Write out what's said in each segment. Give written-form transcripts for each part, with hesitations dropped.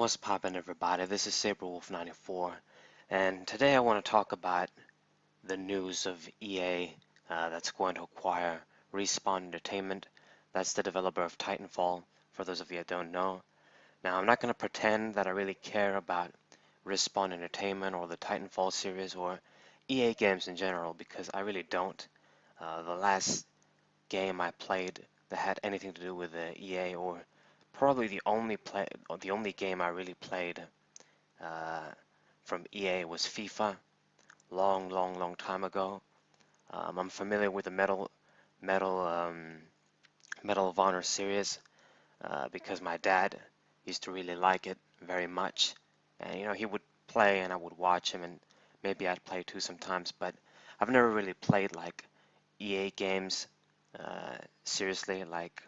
What's poppin', everybody? This is SaberWolf94, and today I want to talk about the news of EA that's going to acquire Respawn Entertainment. That's the developer of Titanfall, for those of you that don't know. Now, I'm not going to pretend that I really care about Respawn Entertainment or the Titanfall series or EA games in general, because I really don't. The last game I played that had anything to do with EA, or probably the only game I really played uh, from EA was FIFA, long time ago. I'm familiar with the Medal, Medal of Honor series because my dad used to really like it very much, and he would play and I would watch him, and maybe I'd play too sometimes. But I've never really played like EA games seriously, like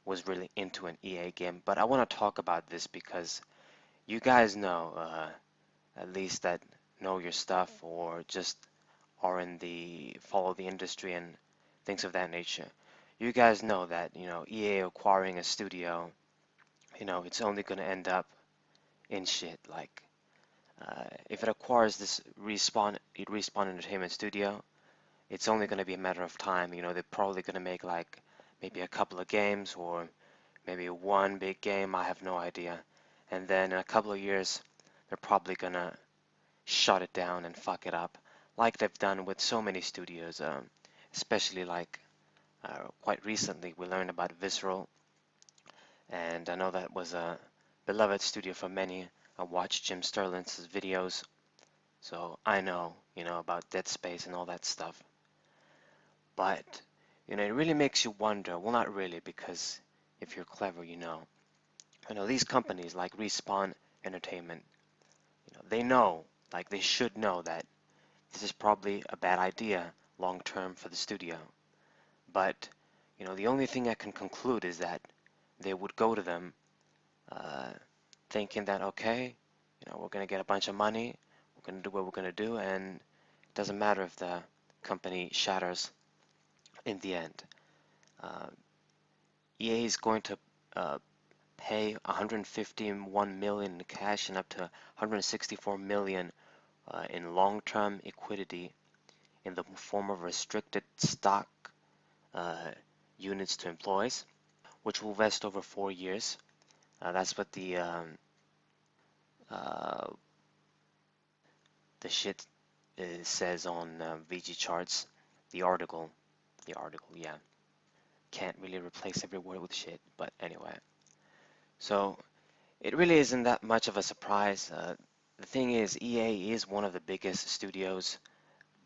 was really into an EA game. But I want to talk about this because you guys know, at least that know your stuff or just are in the follow the industry and things of that nature. You guys know that, EA acquiring a studio, it's only going to end up in shit. Like, if it acquires this Respawn Entertainment studio, it's only going to be a matter of time. They're probably going to make like maybe a couple of games or maybe one big game. I have no idea. And then in a couple of years, they're probably going to shut it down and fuck it up, like they've done with so many studios, especially like quite recently we learned about Visceral, and I know that was a beloved studio for many. I watched Jim Sterling's videos, so I know, about Dead Space and all that stuff. But, it really makes you wonder, well, not really, because if you're clever, these companies like Respawn Entertainment, they know, like they should know that this is probably a bad idea long term for the studio. But, the only thing I can conclude is that they would go to them uh, thinking that, okay, we're going to get a bunch of money, we're going to do what we're going to do, and it doesn't matter if the company shatters in the end. Uh, EA is going to pay 151 million in cash and up to 164 million in long-term equity in the form of restricted stock uh, units to employees, which will vest over 4 years. That's what uh, the shit says on VG charts. The article, yeah. Can't really replace every word with shit, but anyway. So it really isn't that much of a surprise. The thing is, EA is one of the biggest studios,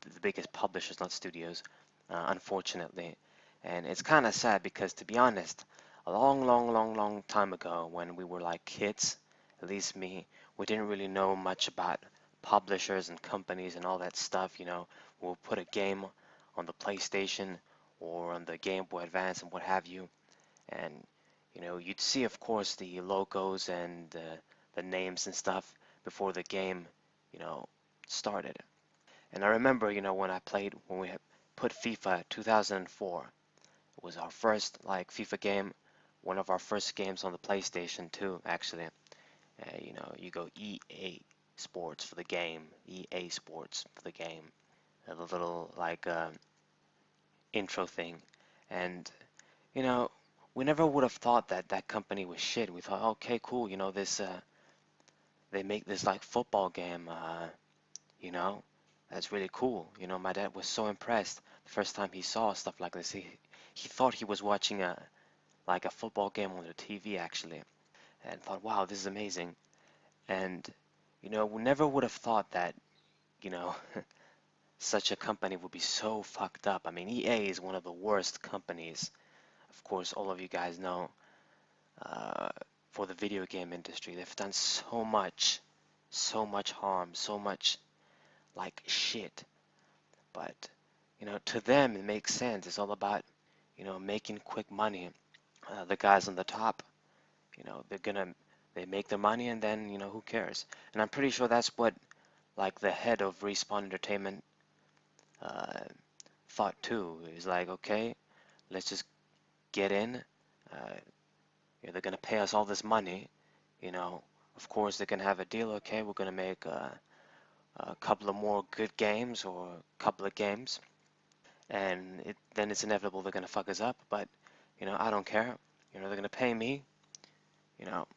the biggest publishers, not studios, unfortunately. And it's kind of sad because, to be honest, a long time ago when we were like kids, at least me, we didn't really know much about publishers and companies and all that stuff. We'll put a game on the PlayStation or on the Game Boy Advance and what have you. And, you'd see, of course, the logos and the names and stuff before the game, you know, started. And I remember, when we had put FIFA 2004, it was our first like FIFA game, one of our first games on the PlayStation 2, actually. You go EA Sports for the game, EA Sports for the game, the little like intro thing, and you know, we never would have thought that that company was shit. We thought, okay, cool, this they make this like football game, you know, that's really cool. My dad was so impressed the first time he saw stuff like this. He thought he was watching a football game on the TV actually, and thought, wow, this is amazing. And we never would have thought that, you know, such a company would be so fucked up. I mean, EA is one of the worst companies. Of course, all of you guys know, uh, for the video game industry. They've done so much harm, so much like shit. But, to them it makes sense. It's all about, making quick money. The guys on the top, they make their money and then, who cares? And I'm pretty sure that's what, like, the head of Respawn Entertainment uh, thought too. He's like, okay, let's just get in. They're gonna pay us all this money. You know, of course they can have a deal. Okay, we're gonna make a couple of more good games or a couple of games, and then it's inevitable they're gonna fuck us up. But I don't care. They're gonna pay me. You know,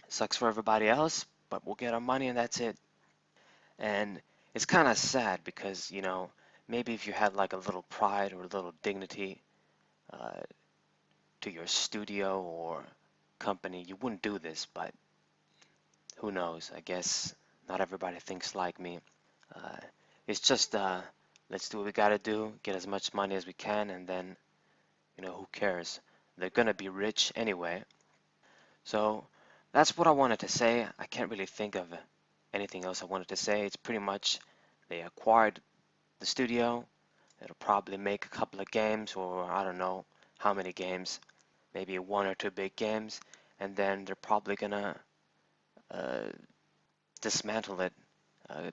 sucks for everybody else, but we'll get our money and that's it. And it's kind of sad because maybe if you had like a little pride or a little dignity uh, to your studio or company, you wouldn't do this. But who knows? I guess not everybody thinks like me. Uh, it's just let's do what we gotta do, get as much money as we can, and then who cares? They're gonna be rich anyway. So that's what I wanted to say. I can't really think of anything else I wanted to say. It's pretty much they acquired the studio. It'll probably make a couple of games, or I don't know how many games, maybe one or two big games, and then they're probably gonna uh, dismantle it,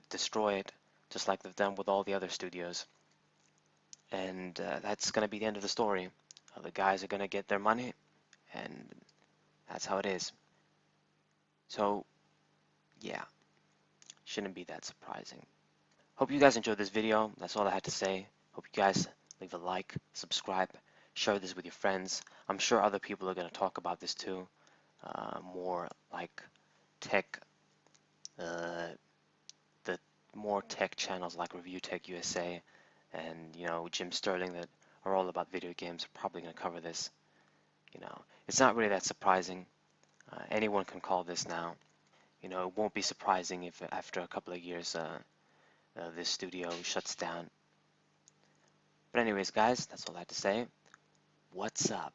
destroy it, just like they've done with all the other studios. And that's gonna be the end of the story. The guys are gonna get their money, and that's how it is. So yeah, shouldn't be that surprising. Hope you guys enjoyed this video. That's all I had to say. Hope you guys leave a like, subscribe, share this with your friends. I'm sure other people are going to talk about this too. More like tech, uh, the more tech channels like Review Tech USA and Jim Sterling that are all about video games are probably going to cover this. It's not really that surprising. Anyone can call this now. It won't be surprising if after a couple of years this studio shuts down. But anyways, guys, that's all I had to say. What's up?